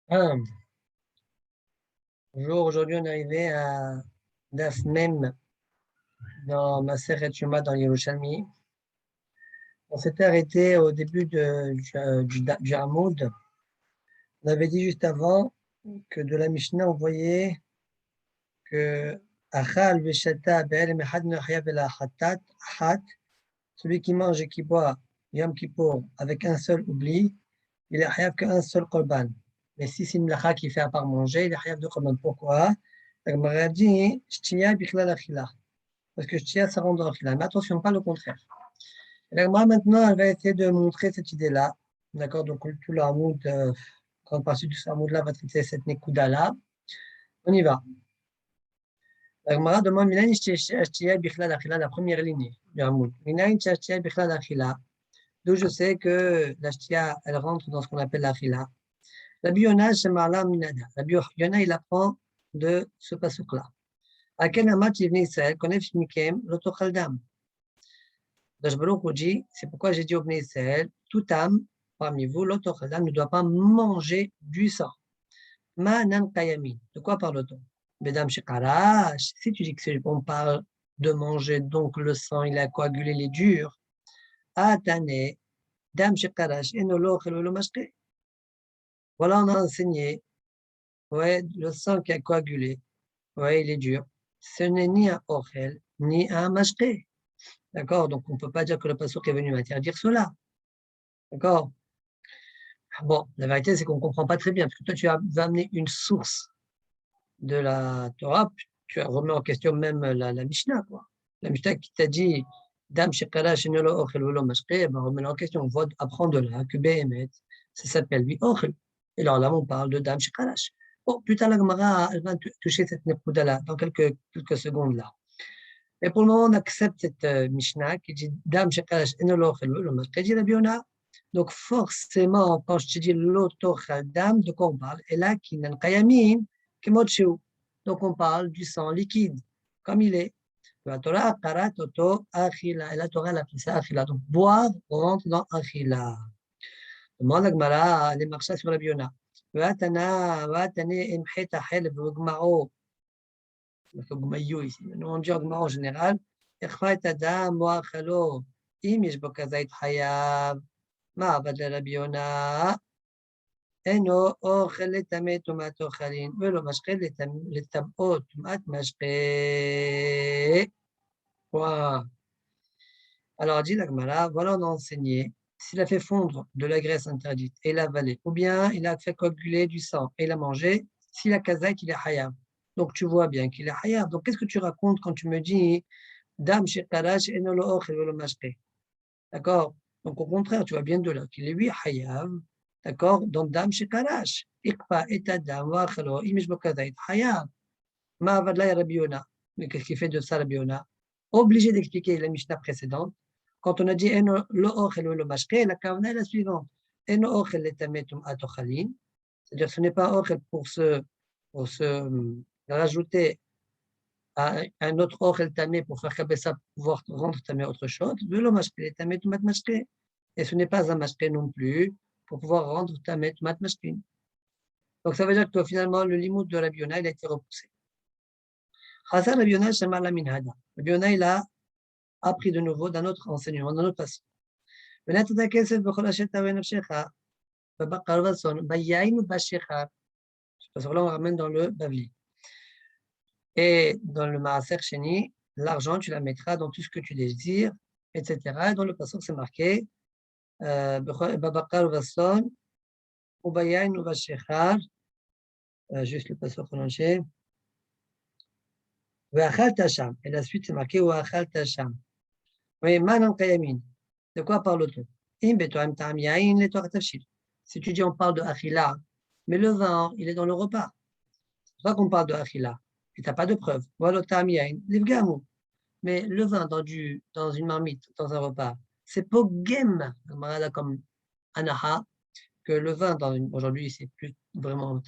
Ah, bonjour, aujourd'hui on est arrivé à Daf Mem dans Maseret Yoma dans Yerushalmi. On s'était arrêté au début du Hamoud. On avait dit juste avant que de la Mishnah on voyait que Achal Veshata Be'el Mechad Nechaya Vela Chatat Achat, celui qui mange et qui boit Yom Kippour avec un seul oubli, il est chayav qu'un seul korban. Mais si c'est une melacha qui fait à part manger, il est chayav de korban. Pourquoi? La Gemara dit, Shtiya bichlal achila. Parce que Shtiya, ça rend dans l'achila. Mais attention, pas le contraire. Et la Gemara, maintenant, elle va essayer de montrer cette idée-là. D'accord? Donc, tout le hamoud, grande partie de ce hamoud-là va traiter cette nekuda-là. On y va. La Gemara demande, Minayin Shtiya bichlal achila, la première ligne du hamoud. Minayin Shtiya bichlal achila. D'où je sais que la Shtiya, elle rentre dans ce qu'on appelle l'achila. Rabbi Yonah, c'est Marla Minada. Rabbi Yonah, il apprend de ce pasuk-là. Aken Amat Yivni Israël, Konef Mikem, Lotochal Dam. Dashbaruch dit, c'est pourquoi j'ai dit au Bnei Israël, tout âme parmi vous, Lotochal Dam, ne doit pas manger du sang. Ma nan kayamin. De quoi parle-t-on? Bedam Shekarash, si tu dis qu'on parle de manger, donc le sang, il a coagulé les durs. Atane, Dam Shekarash, Enolo, Chelolo Mashke. Voilà, on a enseigné, ouais, le sang qui a coagulé. Ouais, il est dur. Ce n'est ni un ochel, ni un mashké. D'accord? Donc, on ne peut pas dire que le passouk est venu m'interdire cela. D'accord? Bon, la vérité, c'est qu'on ne comprend pas très bien, parce que toi, tu as amené une source de la Torah, tu as remis en question même la Mishnah, quoi. La Mishnah qui t'a dit, Dam shekala shenolo ochel velo mashké, ben, remet en question. On va apprendre de là que Behemet, ça s'appelle lui ochel. Et alors là, on parle de Dam shekalash. Bon, plus tard, la Gemara, elle va toucher cette nekuda-là, dans quelques secondes là. Et pour le moment, on accepte cette Mishnah qui dit Dam shekalash enolochel velo mashké, dit Rabbi Yonah. Donc forcément, quand je te dis l'otochel dam, de quoi on parle? Et là, qui nan kayamin, donc on parle du sang liquide, comme il est. La Torah, karat, oto, achila. Et la Torah, elle appelle ça achila. Donc boire rentre dans achila. Demande la Gemara, les marchas sur la Biona. Vatana, vatane, emchet, achel, vogmao. Nous on dit gmao en général. Echfa et adam, moachalo. Im yesh bo kazait hayav. Ma avad la Biona. אינו אוכל לטמא טומאת אוכלים, ולא משקה לטמאות טומאת משקה. Wow. Alors, dit la Gemara, voilà, on a enseigné, s'il a fait fondre de la graisse interdite et l'a avalé, ou bien il a fait coaguler du sang et l'a mangé, s'il a kazaï, il est hayab. Donc, tu vois bien qu'il est hayab. Donc, qu'est-ce que tu racontes quand tu me dis, Dam shekarash enolo ochel velo mashke? D'accord? Donc, au contraire, tu vois bien de là qu'il est lui hayab. D'accord? Donc, Dam shekarash. Ikpa et Adam, wachalo, imish bokazait hayab. Ma avadla Rabbi Yonah. Mais qu'est-ce qui fait de ça Rabbi Yonah? Obligé d'expliquer la Mishnah précédente. Quand on a dit Eno lo ochel lo mashke, la kavna est la suivante. Eno ochel le tametum atochalin. C'est-à-dire, ce n'est pas ochel pour se rajouter à un autre ochel tamé pour faire kabessa, pour pouvoir rendre tamé autre chose. Velo mashke le tametum at mashke. Et ce n'est pas un mashke non plus pour pouvoir rendre tamé mat mashke. Donc, ça veut dire que finalement, le limite de Rabbi Yonah, il a été repoussé. Chazal Rabbi Yonah Shema la minhada. Rabbi Yonah, il a appris de nouveau d'un autre enseignement, d'un autre passage. ונתת כסף בכל אשר תאווה נפשך, בבקר ובצאן, ביין ובשיכר. Parce que là, on ramène dans le Bavli. Et dans le Maaser Sheni, l'argent, tu la mettras dans tout ce que tu désires, etc. Et dans le passage, c'est marqué Babakar Vasson, Ubayain Ubashechar, juste le passage prononcé. Ve'achal Tasham. Et la suite, c'est marqué Ve'achal Tasham. Oui, Manan Kayamin. De quoi parle-t-on? Si tu dis on parle de achila, mais le vin, il est dans le repas. C'est pour ça qu'on parle de achila. Et tu n'as pas de preuve. Mais le vin dans une marmite, dans un repas, c'est pogem, comme anaha, que le vin, aujourd'hui, c'est plus vraiment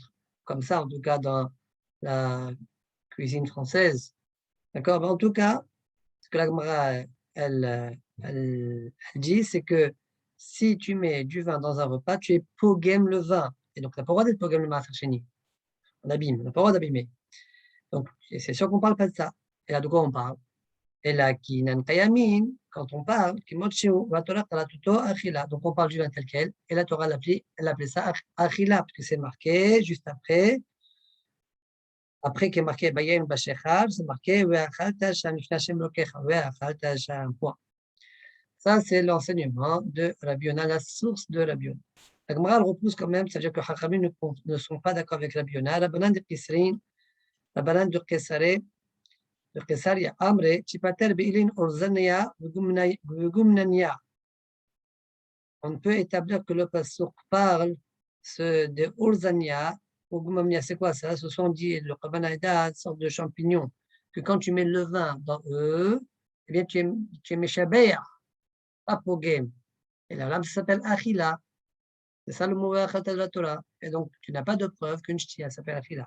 comme ça, en tout cas dans la cuisine française. D'accord? Mais en tout cas, ce que la Gemara, elle dit, c'est que si tu mets du vin dans un repas, tu es pogem le vin. Et donc, on n'a pas le droit d'être pogam le maaser sheni. On abîme, on n'a pas le droit d'abîmer. Donc, c'est sûr qu'on ne parle pas de ça. Et là, de quoi on parle? Et là, qui nan kayamin, quand on parle, qui motshiu, va Torah talatuto achila. Donc, on parle du vin tel quel. Et la Torah elle appelait ça achila, parce que c'est marqué juste après. Après qui est marqué Bayem Bashechar, c'est marqué Ve'achalta Sham Lifnei Hashem Elokecha, Ve'achalta Sham. Point. Ça, c'est l'enseignement de Rabbi Yonah, la source de Rabbi Yonah. La Gemara repousse quand même, c'est-à-dire que Chachamim ne sont pas d'accord avec Rabbi Yonah. Rabbanan de Kisrin, Rabbanan de Kesaria, Amre, Chipater Be'ilin Orzania, Vegumnania. On peut établir que le pasuk parle de Orzania, Vegumnania, c'est quoi ça? Ce sont dit, le Kabbalah, une sorte de champignon, que quand tu mets le vin dans eux, eh bien, tu es Meshabeah, pas Pogem. Et la lame s'appelle Achila. C'est ça le mot de la Torah. Et donc, tu n'as pas de preuve qu'une ch'tia s'appelle Achila.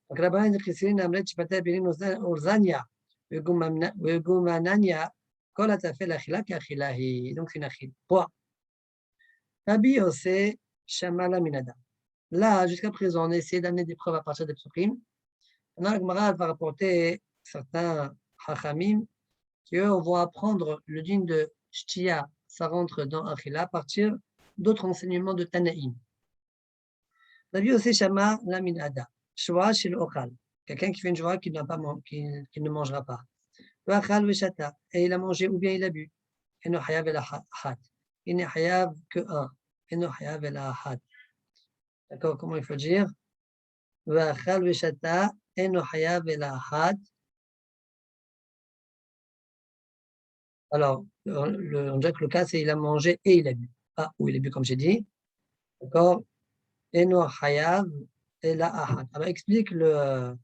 Donc, là-bas, il y a une amret, tu peux t'appeler Orzania, Vegumanania, Kol atafel Achila, Kachilahi. Donc, c'est une Achila. Point. Rabbi Yosef Shamala Minada. Là, jusqu'à présent, on a essayé d'amener des preuves à partir des psukim. Maintenant, la Gemara va rapporter certains Chachamim qui, eux, vont apprendre le din de ch'tia, ça rentre dans Achila, à partir d'autres enseignements de Tanaïm. Rabbi Yosef Shama la minada. Shua shel ochal. Quelqu'un qui fait une joie qui ne mangera pas. Vachal veshata. Et il a mangé ou bien il a bu. Eno hayav el ahat. Il n'est hayav que un. Eno hayav el ahat. D'accord, comment il faut dire? Vachal veshata. Eno hayav el ahat. Alors, on dirait que le cas, c'est il a mangé et il a bu. Ah, ou il a bu, comme j'ai dit. D'accord? Eno hayav el ahat. Alors, explique le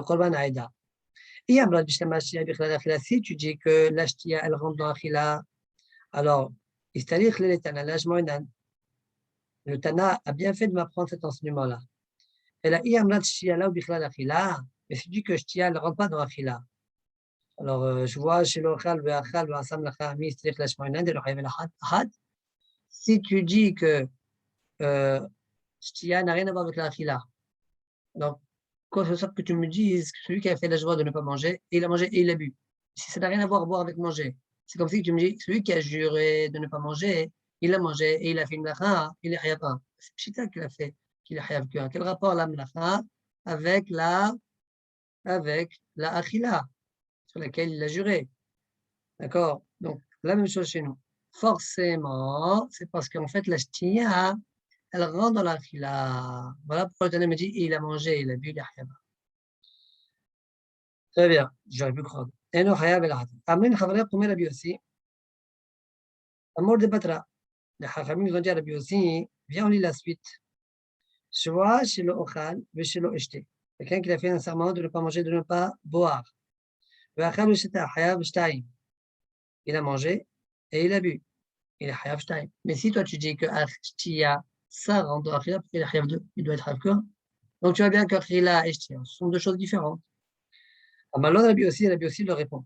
Korban Aïda. Si tu dis que la ch'tia, elle rentre dans Achila, alors, le Tana a bien fait de m'apprendre cet enseignement-là. Mais si tu dis que ch'tia, elle ne rentre pas dans Achila, alors, je vois chez l'Ochal, si tu dis que ch'tia n'a rien à voir avec l'Achila, donc, quoi que ce soit que tu me dises, celui qui a fait la joie de ne pas manger, et il a mangé et il a bu. Si ça n'a rien à voir avec manger, c'est comme si tu me dis, celui qui a juré de ne pas manger, il a mangé et il a fait une mlacha, il est hayav. C'est Pshita qu'il a fait, qu'il est hayav. Quel rapport la mlacha avec la achila, sur laquelle il a juré? D'accord? Donc, la même chose chez nous. Forcément, c'est parce qu'en fait, la ch'tia, elle rentre dans l'achila. Voilà pourquoi le Tana me dit, il a mangé, il a bu, il est hayav. Très bien, j'aurais pu croire. Eno hayav el ahat. Amrin Chavariah Pomer Rabbi Yossi. Amor de Batra. Les Chachamim nous ont dit à Rabbi Yossi, viens, on lit la suite. Shvoa shelo ochal veshelo eshte. Quelqu'un qui a fait un serment de ne pas manger, de ne pas boire. Ve'achal vesheta hayav shtaim. Il a mangé et il a bu. Il est hayav shtaim. Mais si toi tu dis que achtia, ça rentre dans achila, il est hayav 2, il doit être hayav 1. Donc tu vois bien qu'achila et shtia, ce sont deux choses différentes. Amalon Rabbi Yossi leur répond.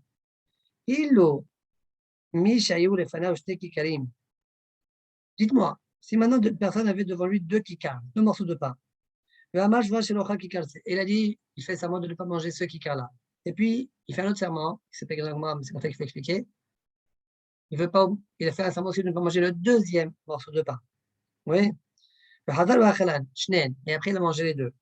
Ilo mi shayou lefanav shte kikarim. Dites-moi, si maintenant deux personnes avaient devant lui deux kikars, deux morceaux de pain, le Hamash voit chez l'Ocha kikar, et il a dit, il fait serment de ne pas manger ce kikar-là. Et puis, il fait un autre serment, qui s'appelle exactement, mais c'est comme ça qu'il faut expliquer. Il a fait un serment aussi de ne pas manger le deuxième morceau de pain. Oui. Le Hadar wa Achalan, Shnen, et après il a mangé les deux.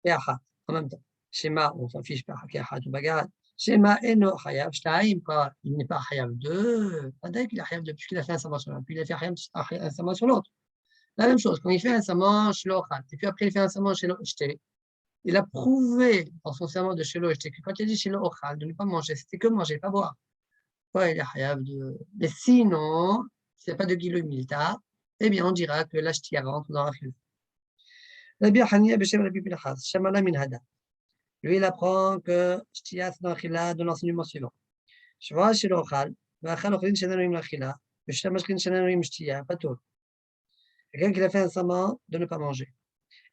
Et Achat, en même temps. Shema, on s'en fiche pas, Achat ou Bagat. Shema eno hayav shtaim, il n'est pas hayav 2, pas dès qu'il est hayav 2, puisqu'il a fait un serment sur l'un, puis il a fait un serment sur l'autre. La même chose, quand il fait un serment chez l'Ochat, et puis après il fait un serment chez l'Ochté, il a prouvé dans son serment de chez l'Ochté que quand il dit chez l'Ochal de ne pas manger, c'était que manger, pas boire. Ouais, il est hayav 2. Mais sinon, s'il n'y a pas de Gilou Milta, eh bien on dira que l'Ashtia rentre dans la chile. Rabbi Hania Beshem Rabbi Pinchas, Shamala min Hada. Lui, il apprend que Shtia, c'est dans la de l'enseignement suivant. Shva chez l'Ochal, Vachal Ochlin Shananoim l'Achila, Veshtamashkin Shananoim Shtia, pas tout. Quelqu'un qui a fait un serment de ne pas manger.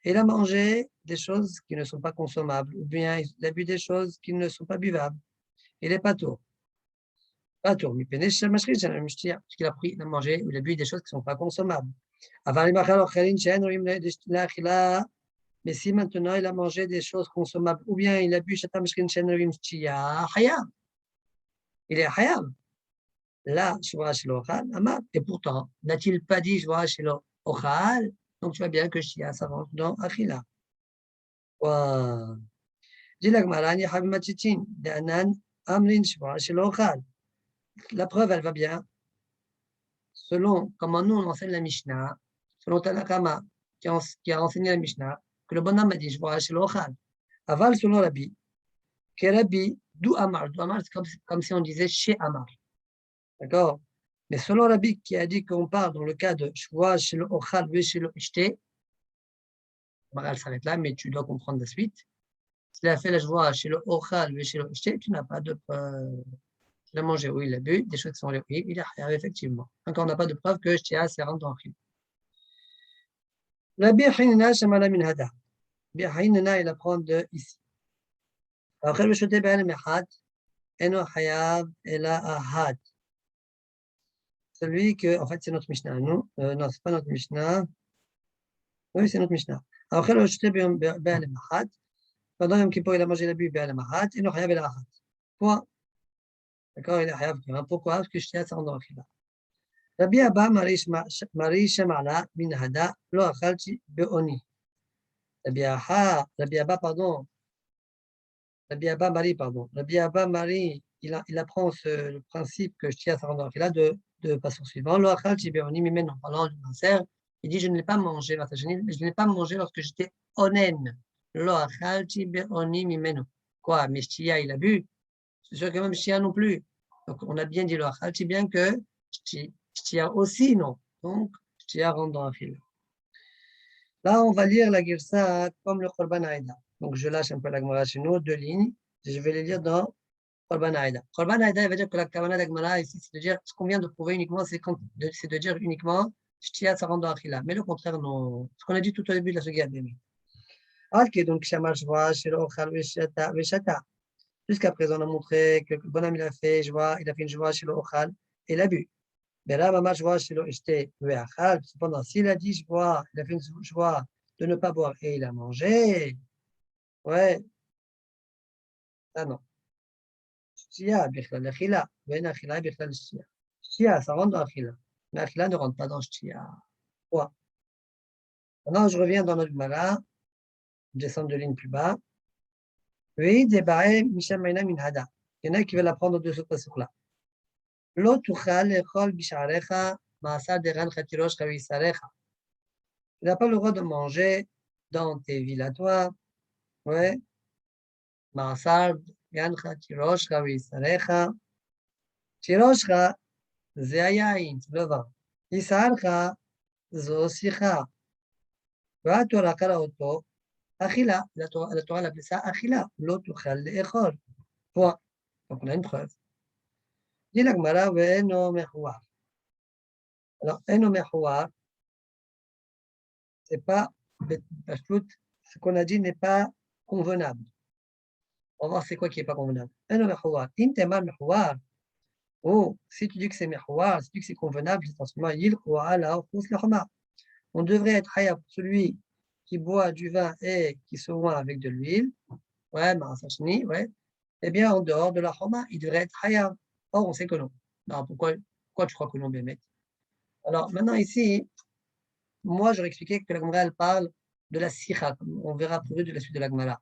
Et il a mangé des choses qui ne sont pas consommables, ou bien il a bu des choses qui ne sont pas buvables. Il n'est pas tour. Pas tour. Parce qu'il a pris, il a mangé, ou il a bu des choses qui ne sont pas consommables. Mais si maintenant il a mangé des choses consommables, ou bien il a bu shatam shkin shenovim shtia, hayab. Il est hayab. Là, shvoa shelo ochal, amar. Et pourtant, n'a-t-il pas dit shvoa shelo ochal? Donc tu vois bien que shtia, ça rentre dans achila. Dit la Gemara, ni habi machitin, d'Anan, amrin shvoa shelo ochal. La preuve, elle va bien. Selon comment nous on enseigne la Mishnah, selon Tanakama qui a enseigné la Mishnah, que le bonhomme a dit je vois chez l'Ochal. Aval selon Rabbi, que Rabbi, d'où Amar, c'est comme si on disait chez Amar. D'accord? Mais selon Rabbi qui a dit qu'on parle dans le cas de je vois chez l'Ochal, chez l'Ishté, elle s'arrête là, mais tu dois comprendre la suite. S'il a fait la joie chez l'Ochal, chez l'Ishté, tu n'as pas de preuve. Il a mangé ou il a bu, des choses qui sont oui, il a effectivement. Encore on n'a pas de preuve que Shtia c'est rentré dans Khil. Rabbi Hanina Shamala min Hada. Rabbi Hanina, il apprend de ici. Après le Shoté Ben Mehad, Eno Hayab Ela Ahad. Celui que, en fait, c'est notre Mishnah, non? Non, c'est pas notre Mishnah. Oui, c'est notre Mishnah. Après le Shoté Ben Mehad, pendant Yom Kippur, il a mangé la bu Ben Mehad, Eno Hayab Ela Ahad. Point. D'accord, il est Hayab. Pourquoi? Parce que Shtia c'est rentré dans Khil. Rabbi Abba Mari Shamala min Hada Lo Achalti Be'oni. Rabbi Abba, pardon. Rabbi Abba Mari, pardon. Rabbi Abba Mari, il apprend le principe que je tiens à sa rendre là de façon suivante. Lo Achalti Be'oni Mimen, en parlant du cancer, il dit je ne l'ai pas mangé, mais je ne l'ai pas mangé lorsque j'étais onen. Lo Achalti Be'oni Mimenu. Quoi, mais Shtia, il a bu. C'est sûr que même Shtia non plus. Donc on a bien dit Lo Achalti, bien que Shtia aussi, non. Donc, Shtia rentre dans un fil. Là, on va lire la Girsa comme le Korban Aïda. Donc, je lâche un peu la Gemara chez nous, 2 lignes. Je vais les lire dans Korban Aïda. Korban Aïda, il veut dire que la Kavana d'Agmara ici, c'est de dire ce qu'on vient de prouver uniquement, c'est de dire uniquement Shtia Sarand dans Achila. Mais le contraire, non. Ce qu'on a dit tout au début de la Sugia Bémi. Ok, donc Shamar Shva, Shelo Ochal, Veshata. Jusqu'à présent, on a montré que le bonhomme, il a fait une joie chez l'Ochal et l'a bu. Mais là, maman, je vois chez l'Ochté, cependant, s'il a dit il a fait une joie de ne pas boire et il a mangé, ouais, ah non. Shia, Bichlal, Achila, Ben Achila, Bichlal, Shia. Shia, ça rentre dans Achila. Mais Achila ne rentre pas dans Shia. Quoi? Maintenant, je reviens dans notre Gemara, je descends 2 lignes plus bas. Oui, Debae, Misha Maina Minhada. Il y en a qui veulent apprendre de ce passage-là. לא תוכל לאכול בשעריך מעשר דרן חתירוש חבישריך. Tu n'as pas le droit de manger dans tes villes à toi. Ouais. מעשר דרן חתירוש חבישריך. תירושך זה היין, זה לא דבר. ישערך זו שיחה. והתורה קראה אותו אכילה. לתורה l'appelle ça אכילה. לא תוכל לאכול. Point. Donc on a une preuve. dit la Gemara, ve'eno mechouar. Alors, eno mechouar, c'est pas, ce qu'on a dit n'est pas convenable. On va voir c'est quoi qui n'est pas convenable. Eno mechouar. In tema mechouar. Oh, si tu dis que c'est mechouar, si tu dis que c'est convenable, c'est en ce moment, il ou ala ou lechoma. On devrait être hayab pour celui qui boit du vin et qui se oint avec de l'huile. Ouais, ma'asashni, ouais. Eh bien, en dehors de la choma, il devrait être hayab. Or, on sait que non. Non, pourquoi tu crois que non, Bémet? Alors, maintenant, ici, moi, j'aurais expliqué que la Gemara, elle parle de la sikha. On verra pour eux de la suite de la Gemara.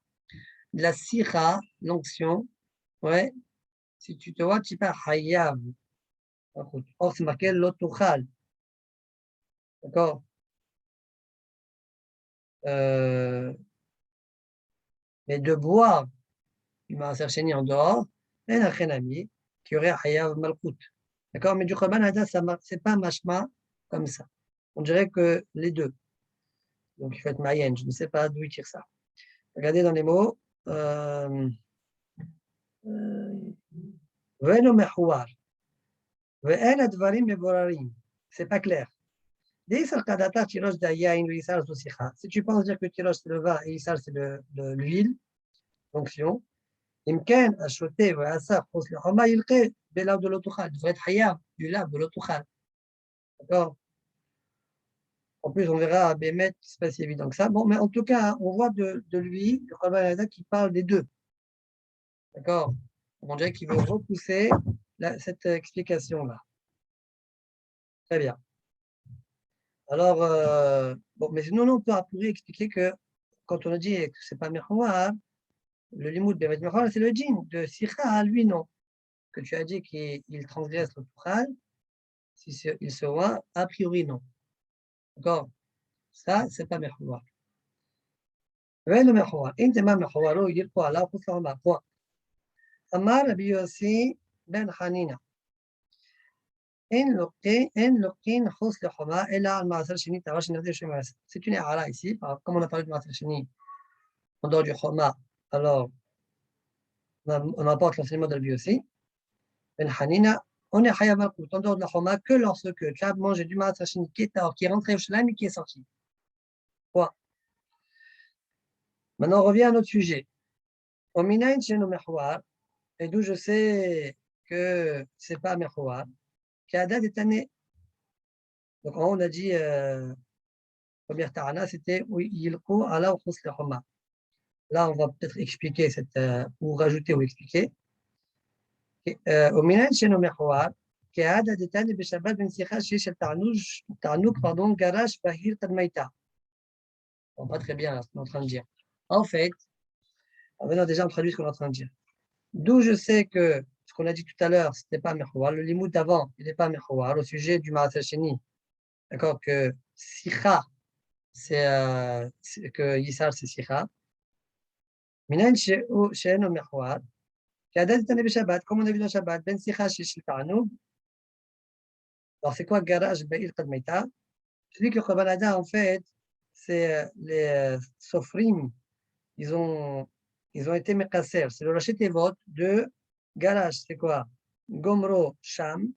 De la sikha, l'onction, ouais, si tu te vois, tu pas hayav. Or, c'est marqué l'otuchal. D'accord? Mais de boire, il m'a cherché en dehors, et un chénami qui aurait hayav malkout. D'accord? Mais du Korban Hada, c'est pas mashma comme ça. On dirait que les deux. Donc, il faut être mayen. Je ne sais pas d'où il tire ça. Regardez dans les mots. Veno mechouar. Ve'en advarim meborarim. C'est pas clair. Si tu penses dire que tirosh c'est le vin et isar c'est l'huile, l'onction, imken achoté ve'asar pos le homa yilke belav de l'otuchal. Il devrait être hayab du lave de l'otuchal. D'accord? En plus, on verra à Bémet, c'est pas si évident que ça. Bon, mais en tout cas, hein, on voit de lui, le Rabbi Eliezer, qui parle des deux. D'accord? On dirait qu'il veut repousser cette explication-là. Très bien. Alors, bon, mais sinon, on pourrait expliquer que quand on a dit que c'est pas Mechouar, le limoud Bémet Mechouar, c'est le djinn. De Sikha, lui, non. Que tu as dit qu'il transgresse le Tuchal, il se voit, a priori, non. D'accord? Ça, c'est pas Mechouar. وين محور انت ما محوره يلقوا على خصله مع قوة أمار بيوسي بن حنينة إن لقين خص لحما إلا على المعصر شني تعرفش نقدر شو معصر c'est une erreur ici comme on a parlé de معصر شني en dehors du Homa alors on apporte l'enseignement de la biosi Ben Hanina on est Hayab al-Qut en dehors de la Homa que lorsque tu as mangé du معصر شني qui est rentré au Shlaim et qui est sorti. Point. Maintenant on revient à notre sujet. Au Minaïn chez nos Mehouar, et d'où je sais que c'est pas Mehouar, qui a date année. Donc, on a dit, première ta'ana, c'était oui, yilqu ala khus lahuma. Là, on va peut-être expliquer ou rajouter ou expliquer. Au minaj chez nos mehouar, qui a date année, beshabat ben sikha shish ta'anouk, pardon, garage bahir tadmaïta. Bon, pas très bien, là, ce qu'on est en train de dire. En fait, maintenant, déjà, on traduit ce qu'on est en train de dire. D'où je sais que ce qu'on a dit tout à l'heure, c'était pas mehouar. Le limoud d'avant, il n'est pas mehouar au sujet du ma'aseh sheni. D'accord, que sikha, c'est que Yissar, c'est Sikha. Minan she'eno mechouar. Qu'Adat est un Shabbat, comme on a vu dans Shabbat, ben Sikha shel Ta'anoug. Alors, c'est quoi garage be'il Qadmeita? Je dis que le Khabalada, en fait, c'est les Sofrim, ils ont été Mekasser. C'est le Rachet Tevot de garage, c'est quoi? Gomro Sham.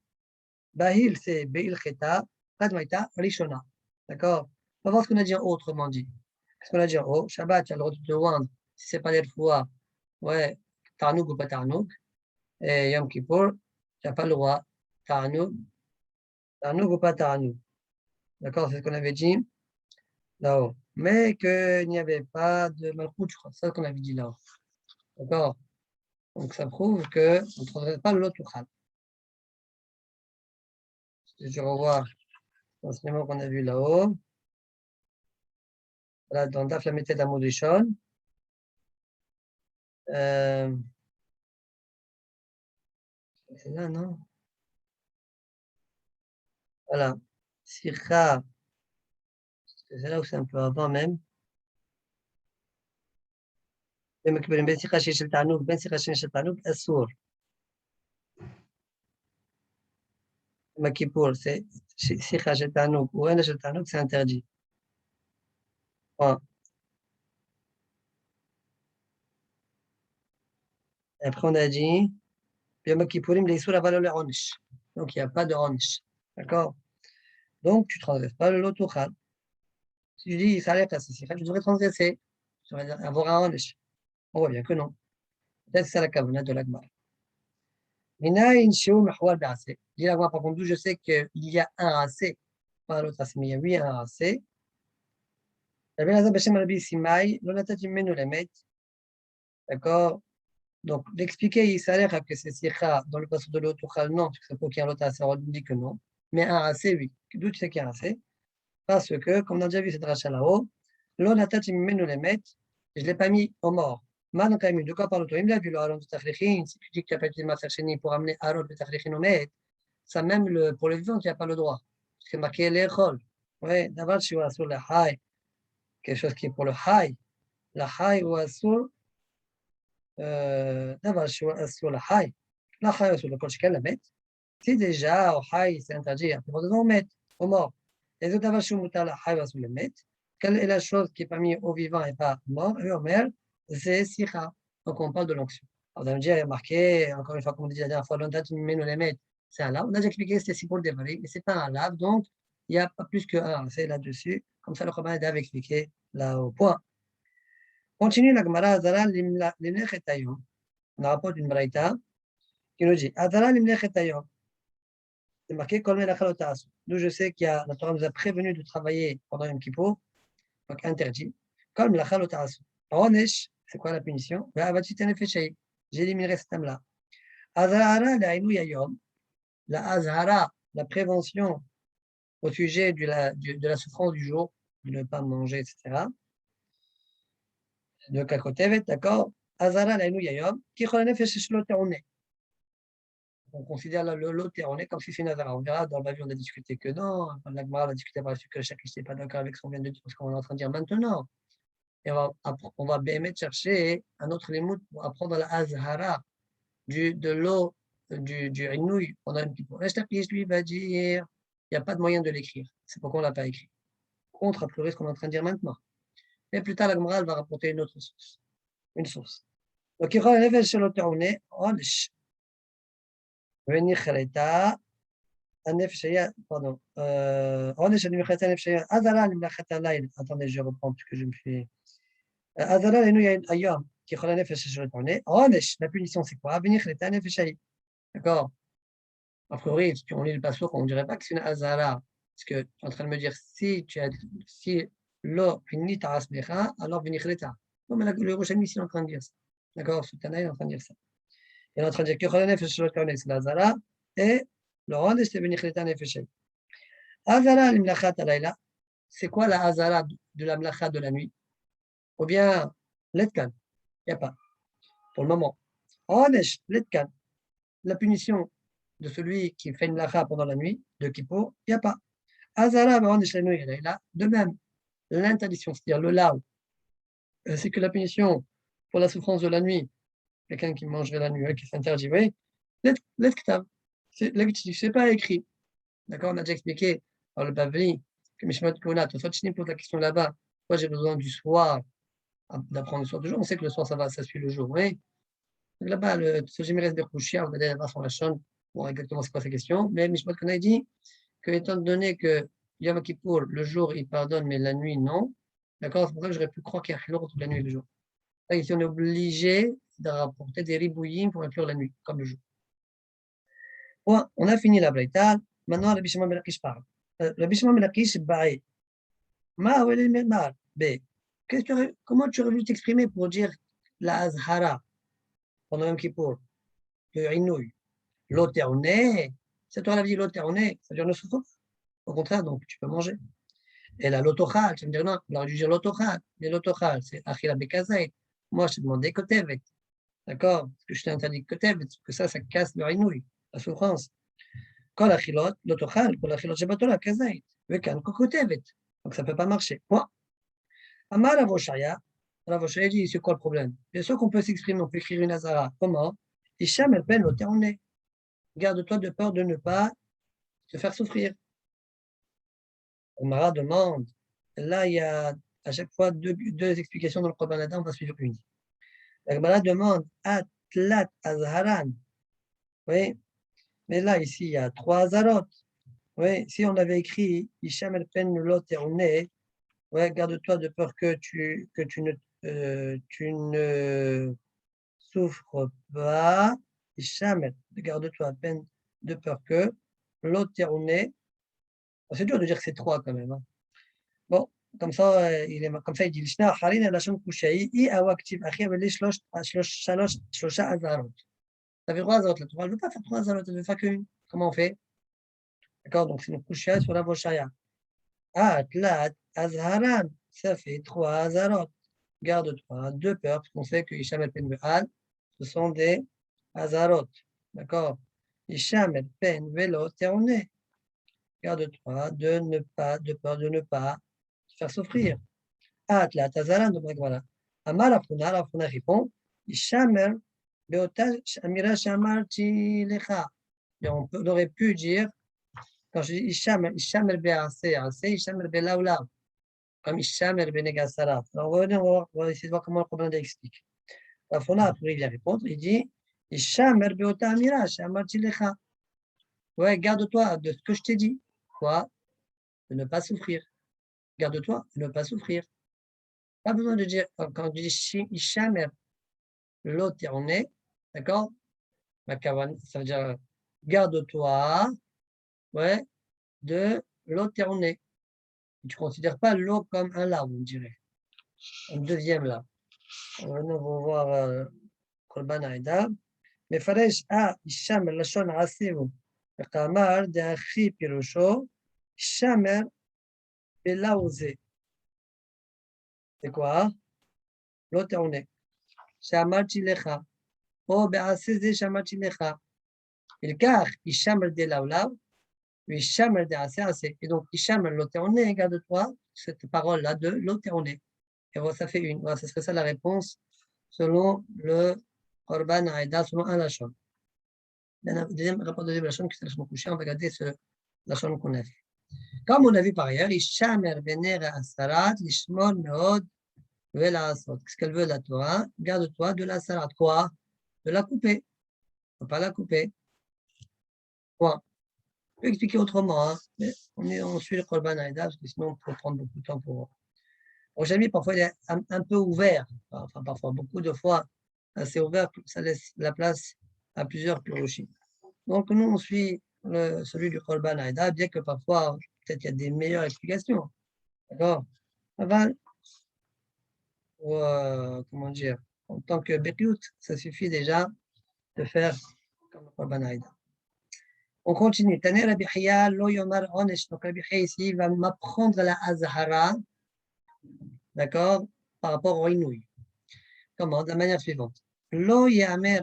Bahil, c'est Be'il Cheta. Qadmeita, Rishona. D'accord? On va voir ce qu'on a dit autrement dit. Qu'est-ce qu'on a dit en haut? Shabbat, tu as le droit de te oindre. Si ce n'est pas des fois, ouais, Tarnouk ou pas Tarnouk. Et Yom Kippour, tu n'as pas le droit. Tarnouk ou pas Tarnouk. D'accord, c'est ce qu'on avait dit là-haut. Mais qu'il n'y avait pas de Malchout, je crois. C'est ça qu'on avait dit là-haut. D'accord? Donc ça prouve qu'on ne transgresse pas le lot Tuchal. Si je revois l'enseignement qu'on a vu là-haut, là, dans Daf Lameté d'Amoud Rishon, c'est là, non? Voilà. Sikha, c'est là où c'est un peu avant même. Ben Sikha Shel Ta'anouk, Ben Sikha Shel Ta'anouk, Assour. Makipur, c'est Sikha Shel Ta'anouk ou Ena Shel Ta'anouk, c'est interdit. Point. Et après, on a dit, Yom Kippourim, les Issour avalent le Onish. Donc, il n'y a pas de Onish. D'accord? Donc, tu ne transgresses pas le Lotuchal. Si tu dis, il s'arrête à ce Sikha, tu devrais transgresser. Tu devrais avoir un Onish. On voit bien que non. Peut-être que c'est la Kavana de l'Agmar. Minaïn Sheu Mahwal Ba'asé. Dis la voix, par contre, d'où je sais qu'il y a un AC, pas l'autre AC, mais il y a oui un AC. Rabbi Elazar Beshem Rabbi Simai, l'onatati menu lemet. D'accord? Donc, d'expliquer Yisraël que c'est Sikha dans le passage de l'Otuchal, non, parce que c'est pour qu'il y ait un autre AC, on dit que non. Mais un AC, oui. D'où tu sais qu'il y a un AC? Parce que, comme on a déjà vu cette rachat là-haut, l'onatati menu lemet, je ne l'ai pas mis aux morts. Man Kaimi, de quoi parle-t-on? Il l'a vu le Aaron de Tafrichin, si tu dis que tu n'as pas utilisé Maser Sheni pour amener Aaron de Tafrichin au Met, ça même pour les vivants, tu n'as pas le droit. Parce que marqué l'école. Oui, d'abord, je suis sur le high, quelque chose qui est pour le high. La high ou sur, d'abord, je suis sur le high. La high ou sur le coach qu'elle la met. Si déjà, au high, c'est interdit, après, on doit mettre au mort. Et donc, d'abord, je suis la high ou sur le met. Quelle est la chose qui est permise aux vivants et pas aux morts? Et au mer, c'est sikha. Donc, on parle de l'onction. Alors, on va me dire, il y a marqué, encore une fois, comme on dit la dernière fois, l'ondat, mais nous les mettre. C'est un lave. On a déjà expliqué que c'était si pour le dévaler, mais ce n'est pas un lave, donc il n'y a pas plus qu'un c'est là-dessus. Comme ça, le Khabar avait expliqué là au point. Continue la Gemara, Azara limlechetayom. On rapporte une braïta qui nous dit Azara limlechetayom. c'est marqué Kol Melachal Lo Ta'asu. D'où je sais qu'il y a, la Torah nous a prévenu de travailler pendant Yom Kippour, donc interdit. Kol Melachal Lo Ta'asu. Onesh, c'est quoi la punition? J'éliminerai cette âme-là. Azahara Le'ainu Yayom. La Azahara, la prévention au sujet de la souffrance du jour, de ne pas manger, etc. De Kakotevet, d'accord? Azahara Le'ainu Yayom. Kichol Nefesh Shelo Te'oneh. On considère le lotéroné comme si c'est une azara. On verra dans le Bavi, on a discuté que non. La Gemara a discuté par la suite que chaque n'est pas d'accord avec ce qu'on vient de dire, ce qu'on est en train de dire maintenant. Et on va bien chercher un autre limout pour apprendre la azhara de l'eau du inouï. On a une petite. Lui va dire il n'y a pas de moyen de l'écrire. C'est pourquoi on ne l'a pas écrit. Contre, a priori, ce qu'on est en train de dire maintenant. Et plus tard, la Gemara va rapporter une autre source. Une source. Donc, il y aura un événement sur l'autéroné. Venir Khaleta, pardon. Attendez, je reprends parce que je me fais. La punition, c'est quoi? D'accord? A priori, si on lit le passage, on ne dirait pas que c'est une Azara. Parce que tu es en train de me dire si l'eau finit à Asmecha, alors venir l'État. Non, mais le Rochami, ici, il est en train de dire ça. D'accord? Soutana, il est en train de dire ça. Il est en train de dire que c'est l'Azara et le Ronesh, c'est venir l'État Nefeshai. Azara al-Mlachat alayla, c'est quoi la Azara de la Mlachat de la nuit? Ou bien l'Etkan, il n'y a pas, pour le moment. Onesh, l'Etkan, la punition de celui qui fait une Mlachat pendant la nuit, de Kippour, il n'y a pas. Azara, Onesh, la nuit, là, de même, l'interdiction, c'est-à-dire le lao, c'est que la punition pour la souffrance de la nuit, quelqu'un qui mangerait la nuit, qui s'interdit, oui, l'Etktav, c'est pas écrit. D'accord, on a déjà expliqué par le Bavli que Mishmat Kona, toi, tu poses la question là-bas. Moi, j'ai besoin du soir, d'apprendre le soir du jour. On sait que le soir, ça suit le jour. Oui. Là-bas, ce Jémérez Berkouchia, on va aller là-bas sur la chaîne pour voir exactement c'est quoi sa question. Mais Mishmat Kona dit que, étant donné que Yom Kippour, le jour, il pardonne, mais la nuit, non. D'accord, c'est pour ça que j'aurais pu croire qu'il y a Khilor entre la nuit et le jour. Là, ici, on est obligé de rapporter des ribouillim pour inclure la nuit, comme le jour. Bon, on a fini la Braïta. Maintenant, Rabbi Shimon ben Lakish parle. Rabbi Shimon ben Lakish, comment tu aurais voulu t'exprimer pour dire la Azhara pendant Yom Kippour, le Inouï, l'Oterné, c'est toi la vie l'Oterné, ça veut dire ne souffre pas. Au contraire, donc tu peux manger. Et la l'Otochal, tu vas me dire non, on aurait dû dire l'Otochal. Mais l'Otochal, c'est Achila Bekazait. Moi, je te demandais Kotevet. D'accord? Parce que je t'ai interdit Kotevet, parce que ça casse le Inouï, la souffrance. Quand la chilot, l'autochal, quand la chilot, j'ai bateau la kazaït. Vekan, kokotevet. Donc ça ne peut pas marcher. Point. Amar Avoshaya, Avoshaya dit c'est quoi le problème? Bien sûr qu'on peut s'exprimer, on peut écrire une azara. Comment? Isham el ben l'oterné. Garde-toi de peur de ne pas te faire souffrir. Omara demande. Là, il y a à chaque fois deux explications dans le Korban Adam, on va suivre une. La Gemara demande Atlat Azharan. Oui, mais là, ici, il y a trois azarot. Oui, si on avait écrit Isham el pen l'oterné, ouais, garde-toi de peur que tu ne souffres pas. Isham, garde-toi à peine de peur que l'oterné. C'est dur de dire que c'est trois quand même. Hein. Bon, comme ça, il dit Lishna Harin la Shon Kushaï, I Awaktiv Achi Aveli Shlosha Azarot. Ça fait trois azarot. La Torah ne veut pas faire trois azarot, elle ne veut faire qu'une. Comment on fait? D'accord, donc c'est une Kushaï sur la Voshaya. Tlat, Azharan, ça fait trois Azarot. Garde-toi de peur, parce qu'on sait que Isham el Pen Ve'al, ce sont des Azarot. D'accord? Isham el Pen Velo Teroné. Garde-toi de peur de ne pas te faire souffrir. Tlat, Azharan, donc voilà. Amar Afuna répond Isham el Beota Amira Shamarti Lecha. On aurait pu dire, quand je dis Isham el Be'ase, Isham el Be'laula. Comme Ishamer Benegasara. Alors, on va essayer de voir comment le problème explique. La Fona, après, il vient répondre. Il dit Ishamer Beota Amira, Shamar Tilecha. Ouais, garde-toi de ce que je t'ai dit. Quoi? De ne pas souffrir. Garde-toi de ne pas souffrir. Pas besoin de dire, quand on dit Ishamer, l'autre on est, d'accord? Ça veut dire garde-toi ouais, de l'eau tournée. Tu ne considères pas l'eau comme un là, on dirait. Un deuxième là. Maintenant, on va voir Korban Aïda. מפרש הישמר לשון עשיהו וכאמר דאחי פירושו שמר בלאו זה. C'est quoi? לא תעונה. שאמרתי לך, או בעשה זה שאמרתי לך. ולכך הישמר דלאו לאו, והישמר דעשה עשה. Et donc, הישמר לא תעונה, garde-toi cette parole-là de לא תעונה. Et voilà, ça fait une. Voilà, ce serait ça la réponse selon le Korban Aïda, selon un lachon. Deuxième rapport de lachon, qui c'est lachon couché, on va regarder ce lachon qu'on a fait. Comme on a vu par ailleurs, Ishamer Bener Asarat, Lishmon Meod, Vela Asot. Qu'est-ce qu'elle veut la Torah? Garde-toi de la sarat. Quoi? De la couper. Il ne faut pas la couper. Quoi? Je peux expliquer autrement. Hein? Mais on suit le Korban Aïda, parce que sinon on peut prendre beaucoup de temps pour. Aujourd'hui, parfois, il est un peu ouvert. Enfin, parfois, beaucoup de fois, assez ouvert, ça laisse la place à plusieurs pirochim. Donc, nous, on suit celui du Korban Aïda, bien que parfois, peut-être qu'il y a des meilleures explications. D'accord? Avant, comment dire, en tant que Bekiout, ça suffit déjà de faire comme le Korban Aïda. On continue. Taner Rabbi Hiya, lo yomar onesh. Donc, Rabbi Hiya ici va m'apprendre la Azahara, d'accord, par rapport au Inouï. Comment? De la manière suivante. Lo yamer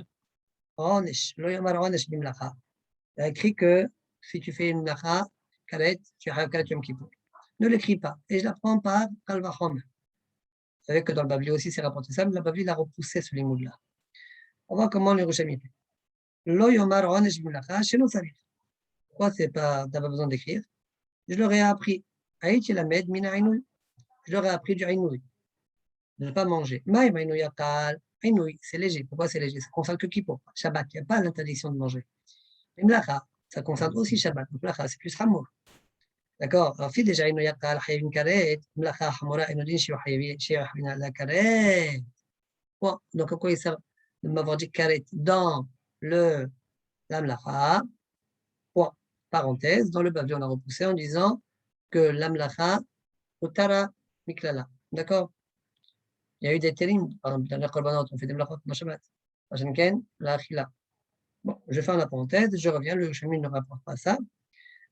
onesh, lo yomar onesh bimlacha. Il a écrit que si tu fais une lacha, karet, tu as karet Yom Kippour. Ne l'écris pas. Et je l'apprends par Kalvachom. Vous savez que dans le Bavli aussi, c'est rapporté ça, mais le Bavli l'a repoussé ce limoud-là. On voit comment le Yerushalmi fait. Lo yomar onesh bimlacha, chez nous, ça vient. Pourquoi tu n'as pas besoin d'écrire? Je leur ai appris. Aït yelamed min ainouy. Je leur ai appris du ainouy. De ne pas manger. Maïm ainouy yakal. Ainouy, c'est léger. Pourquoi c'est léger? Ça concerne que Kippour. Shabbat, il n'y a pas l'interdiction de manger. Mais mlacha, ça concerne aussi Shabbat. Donc mlacha, c'est plus hamour. D'accord? Alors, si déjà ainouy yakal, hayavin karet, mlacha hamora, ainodin, shiwahayavin la karet. Bon, donc à quoi il sert de m'avoir dit karet dans la mlacha? Point. Parenthèse, dans le Bavli, on a repoussé en disant que l'amlacha, utara miklala. D'accord? Il y a eu des térim, par exemple, dans les korbanot, on fait des mlachot dans Shabbat. Machenken, la achila. Bon, je fais la parenthèse, je reviens, le chemin ne rapporte pas ça.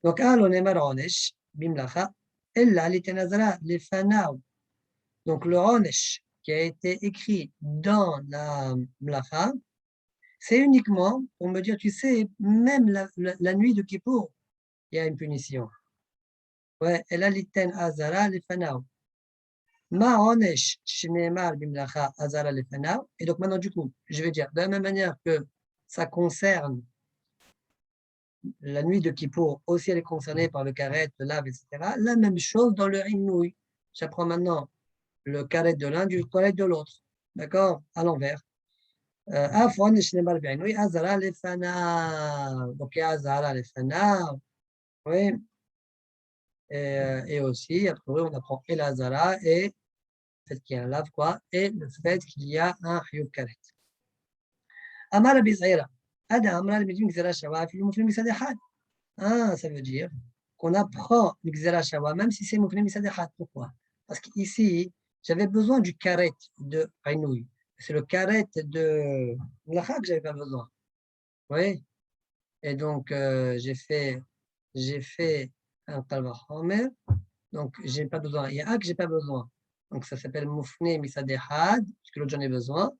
Donc, al-onemar onesh, bimlacha, ella l'itenazara, les fanao. Donc, le onesh qui a été écrit dans la mlacha, c'est uniquement pour me dire, tu sais, même la nuit de Kippour, il y a une punition. Ouais, ella l'iten azara, les fanao. Ma onesh shneemar bimlacha azara les fanao. Et donc, maintenant, du coup, je vais dire, de la même manière que ça concerne la nuit de Kippour, aussi elle est concernée par le karet, le lave, etc. La même chose dans le inouï. J'apprends maintenant le karet de l'un du karet de l'autre. D'accord? À l'envers. Afon shneemar b'inouï azara les fanao. Donc, il y a azara les fanao. Oui. Et aussi, après, on apprend et l'azara et le fait qu'il y a un lave, quoi, et le fait qu'il y a un hiyub karet. Amar Rabbi Zahira. Ada amra al-midim gzera shawa fi muflim misad echad. Ah, ça veut dire qu'on apprend le gzera shawa même si c'est muflim misad echad. Pourquoi? Parce qu'ici, j'avais besoin du karet de Ainoui. C'est le karet de Mlacha que j'avais pas besoin. Oui. Et donc, j'ai fait un kalva homer. Donc, j'ai pas besoin. Il y a un que j'ai pas besoin. Donc, ça s'appelle Moufne Misadehad, parce que l'autre, j'en ai besoin.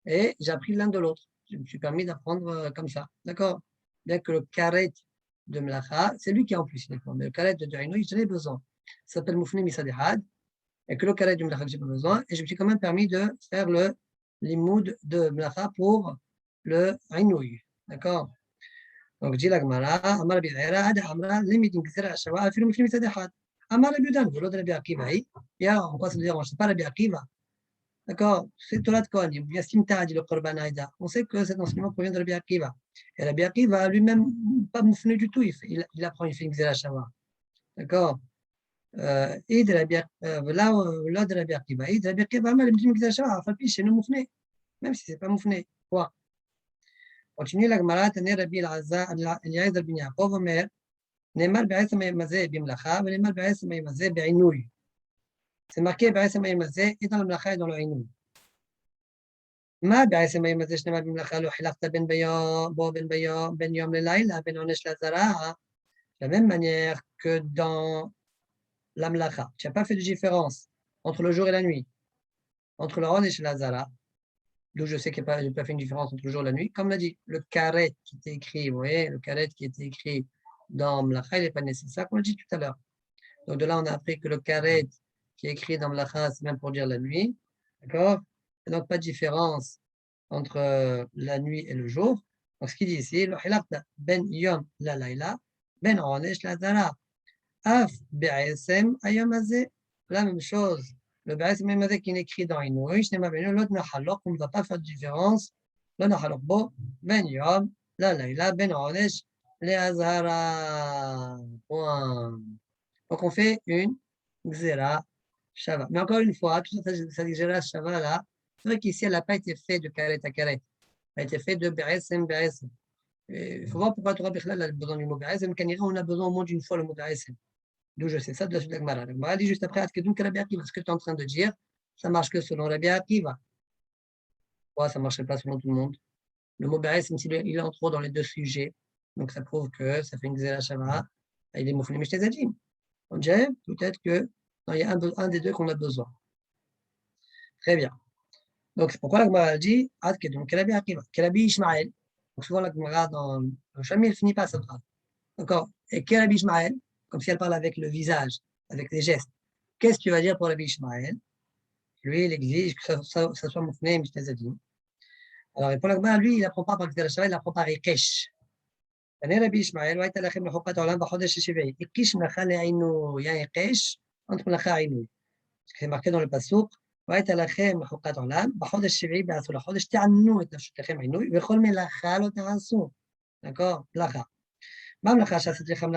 Et j'ai appris l'un de l'autre. Je me suis permis d'apprendre comme ça. D'accord? Bien que le karet de Mlacha, c'est lui qui a en plus. Mais le karet de Durainoui, j'en ai besoin. Ça s'appelle Moufne Misadehad. Et que le karet de Mlacha, j'ai pas besoin. Et je me suis quand même permis de faire le limoud de Mlacha pour le Ainoui. D'accord? Donc, dit la Gemara, Amar Bid'era, Ada Amra, limiting Zera Shawa, Afilu Moufne Misadehad. Amar Rabbi Udan, l'autre Rabbi Akiva. Et en quoi ça veut dire? Je ne sais pas Rabbi Akiva. D'accord? C'est Torah de Kohanim. Bien Simta dit le Korban Aïda. On sait que cet enseignement provient de Rabbi Akiva. Et Rabbi Akiva, lui-même, pas moufné du tout. Il apprend, il fait une Xera Shawa. D'accord? Et de Rabbi là de Rabbi Akiva. Et de Rabbi Akiva, il me dit une Xera Shawa. Enfin, puis, c'est nous moufné. Même si ce n'est pas moufné. Quoi? Continue la Gemara, tenez Rabbi Eliezer bin Yaakov, Omer, Nemal B'Aïsem Ayamazé Bimlacha, Nemal B'Aïsem Ayamazé B'Inouï. C'est marqué B'Aïsem Ayamazé et dans le Mlacha et dans le Inouï. ما بعث ما يمزج نما بملخا لو حلقت بين بيوم بو بين يوم لليلة بين عنش لزراعة de la même manière que dans la mlacha. Tu n'as pas fait de différence entre le jour et la nuit, entre le Ron et la Zara, d'où je sais qu'il n'y a pas fait une différence entre le jour et la nuit. Comme l'a dit, le karet qui était écrit, vous voyez, le karet qui était écrit dans mlacha, il n'est pas nécessaire, comme on l'a dit tout à l'heure. Donc de là, on a appris que le karet qui est écrit dans mlacha, c'est même pour dire la nuit. D'accord? Et donc pas de différence entre la nuit et le jour. Donc ce qu'il dit ici, le hilaqta ben yom la layla, ben onesh la zara. Af be'asem ayom azé. La même chose. Le be'asem ayom azé qui est écrit dans Inouï, je n'ai pas venu, l'autre nahalok, on ne va pas faire de différence. Le nahalok bo, ben yom la layla, ben onesh la azara. Point. Donc on fait une xéra shava. Mais encore une fois, tout cette xéra shava là, c'est vrai qu'ici elle n'a pas été faite de karet à karet. Elle a été faite de be'asem be'asem. Il faut voir pourquoi Torah Bichlal a besoin du mot be'asem. Quand on a besoin au moins d'une fois le mot be'asem. D'où je sais ça de la suite de Gemara. Gemara dit juste après, Adkedun Rabbi Akiva. Ce que tu es en train de dire, ça marche que selon Rabbi Akiva. Pourquoi ça ne marcherait pas selon tout le monde? Le mot be'asem, il est en trop dans les deux sujets. Donc ça prouve que ça fait une xéra shava. Il est mouflé mishtezadjim. On dirait peut-être que il y a un des deux qu'on a besoin. Très bien. Donc c'est pourquoi la Gemara dit Adkedun Rabbi Akiva. Rabbi Ishmael. Donc souvent la Gemara dans le Shamil ne finit pas sa phrase. D'accord. Et Rabbi Ishmael, comme si elle parle avec le visage, avec les gestes. Qu'est-ce que tu vas dire pour Rabbi Ishmael? Lui, il exige que ça soit moufné mishtezadjim. Alors, pour la Gemara, lui, il n'apprend pas par Xéra Shava, il apprend par Ikesh. يعني ربي إشماعيل وأنت لكم لحقة علام بحدش الشبعي إكيش ملخا عينو يا إقيش أنت ملخا عينو c'est marqué dans le pasuk وأنت لكم لحقة علام بحدش الشبعي بعثوا لحدش تعنو نفسه لكم عينو ويقول ملخا لو تعصوا d'accord ملخا ما ملخا شاسد لكم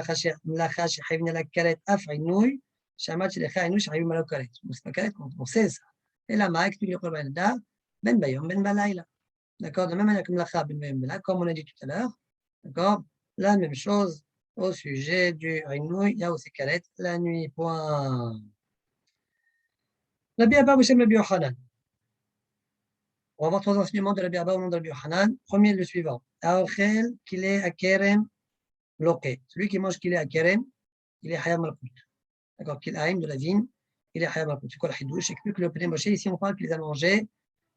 ملخا شحيبنا لك كرت أف عينوي شامات لخا عينو شحيب ملو كرت مسكرت مصيصة إلا ما يكتب يقول بين ده بين بيوم بين بلايلة d'accord de même manière que mlakha ben beyom bela comme on a dit tout à l'heure. D'accord. La même chose au sujet du Rinouï, il y a aussi Kalet, la nuit. Point. Rabbi Abba Bouchem Rabbi Yochanan. On va voir trois enseignements de Rabbi Abba au nom de Rabbi Yochanan. Premier, le suivant. Aochel, qu'il est à Kerem, loqué. Celui qui mange qu'il est à Kerem, il est Hayam Malkout. D'accord. Qu'il a de la vigne, il est Hayam Malkout. C'est quoi la chidouche? J'explique que le Pnei Moshe, ici on parle qu'il les a mangés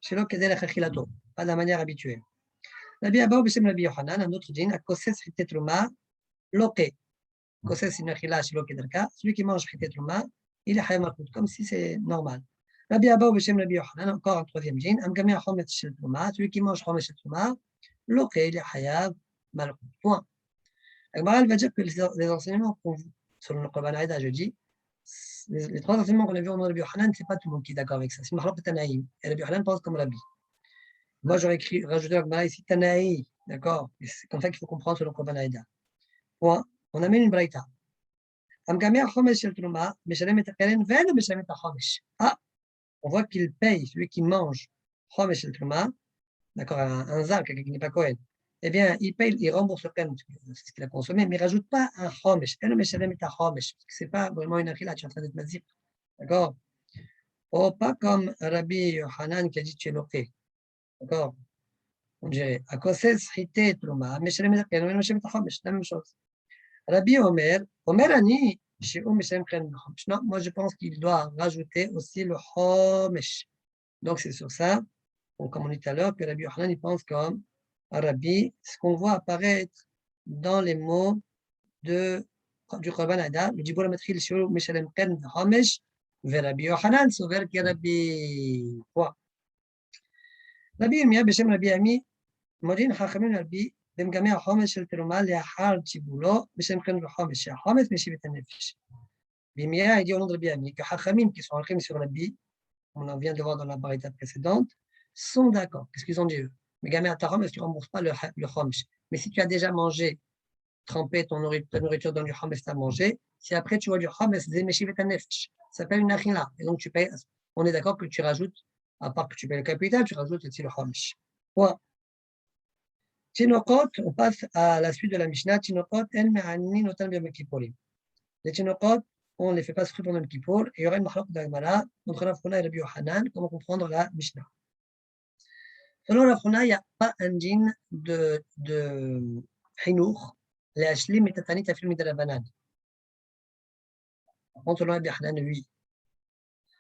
chez l'Okadel Achachilato, pas de la manière habituelle. Rabbi Abba Bouchem Rabbi Yochanan, un autre dîne, à Koses Ritetruma, loqué. Koses Sinachila chez l'Okedarka. Celui qui mange Ritetruma, il est Hayam Malkout, comme si c'est normal. Rabbi Abba Bouchem Rabbi Yochanan, encore un troisième dîne, Amgamé Chomet Shel Truma, celui qui mange Chomet Shel Truma, loqué, il est Hayam Malkout. Point. Elle va dire que les enseignements qu'on selon le Korban Aïda, je dis, les trois enseignements qu'on a vus au nom de Rabbi Yochanan, c'est pas tout le monde qui est d'accord avec ça. C'est Mahlok Tanaïm. Et Rabbi Yochanan pense comme Rabbi. Moi, j'aurais rajouté la Gemara ici Tanaï, d'accord? C'est comme ça qu'il faut comprendre selon le Korban Aïda. Point. On amène une braïta. Amgamé Chomesh Shel Truma, Meshalem et Akaren, Ven Meshalem et Chomesh. Ah, on voit qu'il paye celui qui mange Chomesh Shel Truma, d'accord, un zar, quelqu'un qui n'est pas Kohen. Eh bien, il paye, il rembourse le Kohen, c'est ce qu'il a consommé, mais il ne rajoute pas un Chomesh. Et le Meshalem et Chomesh, parce que ce n'est pas vraiment une achila, tu es en train d'être mazir. D'accord? Oh, pas comme Rabbi Yochanan qui a dit tu es loqué. D'accord? On dirait, à cause de Hité Truma, Meshalem et Chomesh, la même chose. Rabbi Omer Ani, non, moi je pense qu'il doit rajouter aussi le Chomesh. Donc c'est sur ça, comme on dit tout à l'heure, que Rabbi Yochanan il pense comme Rabbi, ce qu'on voit apparaître dans les mots du Korban Ada, le Dibur Matril Shur Mishalem Kern Chomesh, vers Rabbi Yochanan, s'ouvert que Rabbi. Rabbi Yirmiyah, Beshem Rabbi Ami, Modin Chachamim Rabbi, במגמי החומש של תרומה לאחר ציבולו בשם חן וחומש, שהחומש משיב את הנפש. בימיה הגיעו לנו רבי עמי, כחכמים qui sont הולכים sur Rabbi, on en vient de voir dans la barita précédente, sont d'accord. Qu'est-ce qu'ils ont dit eux? Megame atarom, tu ne rembourses pas le chomesh. Mais si tu as déjà mangé, trempé ta nourriture dans du chomesh, tu as mangé, si après tu vois du chomesh, c'est meshiv et nefesh. Ça s'appelle une achila. Et donc tu payes, on est d'accord que tu rajoutes, à part que tu payes le capital, tu rajoutes aussi le chomesh. Point. Tinokot, on passe à la suite de la Mishnah. Tinokot, en me'ani notan b'yom kippurim. Les Tinokot, on ne les fait pas souffrir pendant le Kippour. Et il y aura une marloque d'Agmara entre Rav Huna et Rabbi Yochanan. Comment comprendre la Mishnah? Selon Rav Huna, il n'y a pas un din de Hinour, les Ashlim et Tatanit afil midarabanan. Par contre, selon Rabbi Yochanan, oui.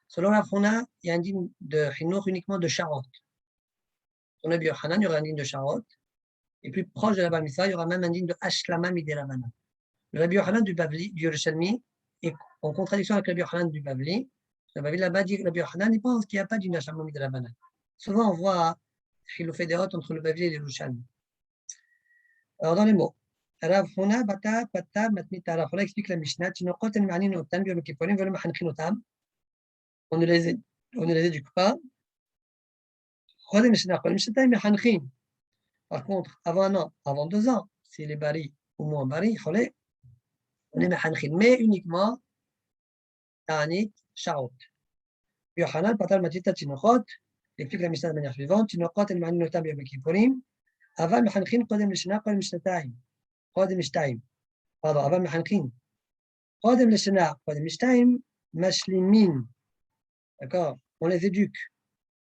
Selon Rav Huna, il y a un din de Hinour uniquement de Charot. Selon Rabbi Yochanan, il y aura un din de Charot. Et plus proche de la Bar Mitzvah, il y aura même un din de Ashlama midarabanan. Le Rabbi Yochanan du Bavli, du Yerushalmi, est en contradiction avec le Rabbi Yochanan du Bavli. Le Bavli là-bas dit que le Rabbi Yochanan, il pense qu'il n'y a pas d'une Ashlama midarabanan. Souvent, on voit qu'il fait des hautes entre le Bavli et le Yerushalmi. Alors, dans les mots, Rav Huna bata pata matmita. Rav Huna explique la Mishnah. Tinokot en ma'anin notan b'yom kippurim v'lo ma'anchin otam. On ne les éduque pas. Par contre, avant 1 an, avant 2 ans, s'il est bari ou moins bari, on est mechanchin, mais uniquement ta'anit sha'ot. Yochanan patal matita tinokot explique la Mishnah de manière suivante. Tinokot en ma'anin notan b'yom kippurim. Aval mechanchin kodem l'shana kodem l'shnatayim. kodem l'shtayim. Pardon, aval mechanchin. Kodem l'shana kodem l'shtayim mashlimin. D'accord? On les éduque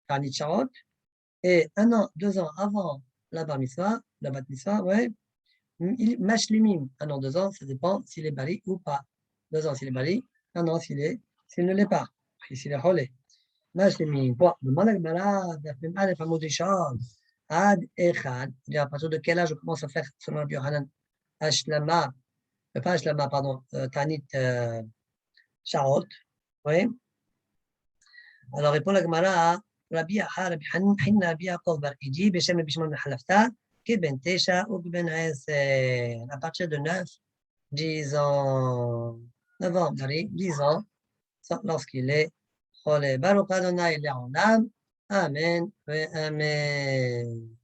ta'anit sha'ot. Et 1 an, 2 ans avant la bar mitzvah, la bat mitzvah, ouais, mashlimim, 1 an, 2 ans, ça dépend s'il est bari ou pas. 2 ans s'il est bari, 1 an s'il ne l'est pas. Et s'il est holé. Mashlimim. Bon, demande à Gmara, d'Afim Alef Amodishon, Ad Echad, il à partir de quel âge on commence à faire, selon Rabbi Yochanan, Ashlama, pas Ashlama, pardon, Tanit Sharot, oui. Alors répond la Gmara, Rabbi Hanna Rabbi Yaakov bar Iji, Beshem Rabbi Shimon ben Halafta, Keben Tesha ou Ben Eser, à partir de 9, 10 ans, 9 ans, Marie, 10 ans, lorsqu'il est Cholé. Baruch Adonai Le'olam, Amen, Amen.